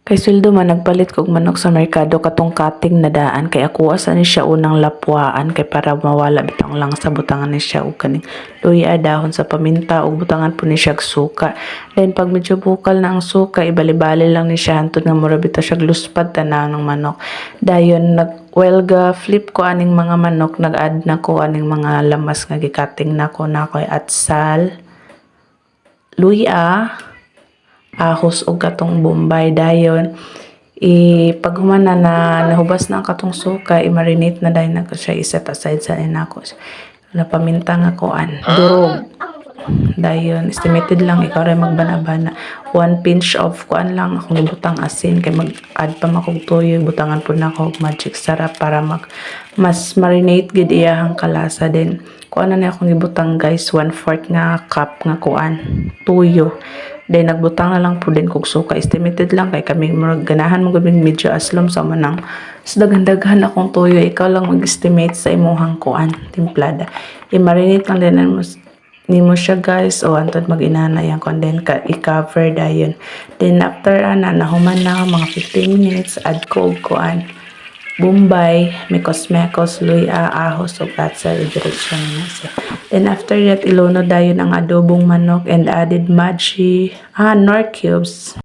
Kay sweldo man nagpalit kog manok sa merkado katong kating na daan kay ako asa ni siya unang lapwaan kay para mawala bitang lang sa butangan ni siya og kaning luya dahon sa paminta ug butangan po ni siya og suka. Then pag medyo bukal na ang suka ibali-bali lang ni siya hantod nga mura bitaw siya luspad tanaw ng manok. Dayon welga flip ko aning mga manok nag-add na ko aning mga lamas nga gikating na ko atsal, luya, ahos og katong bombay dayon paghuman na nahubas na ang katong suka i-marinate na dayon nako siya i-set aside sa inako na paminta nga kuan durog dayon estimated lang ikaw ray magbana-bana 1 pinch of kuan lang akong ibutang asin kay mag-add pa makog toyo butangan pud nako og magic sarap para mas marinate gid iyahang kalasa din kuan na akong ibutang guys 1/4 nga cup nga kuan tuyo. Then nagbutang na lang po din kog suka. Estimated lang kay kami ganahan mo gabing medyo aslom sa manang. So daghan akong toyo. Ikaw lang mag-estimate sa imuhang kuan timplada. I-marinate lang din nimo siya guys o antod mag-inana yang kuan then i-cover dayon. Then after nahuman na mga 15 minutes add ko og kuan bombay, mekos-mekos, luya, ahos, ug atsal, direksyon na siya. Then after that, ilono dayon ang adobong manok and added Maggi, Knorr cubes.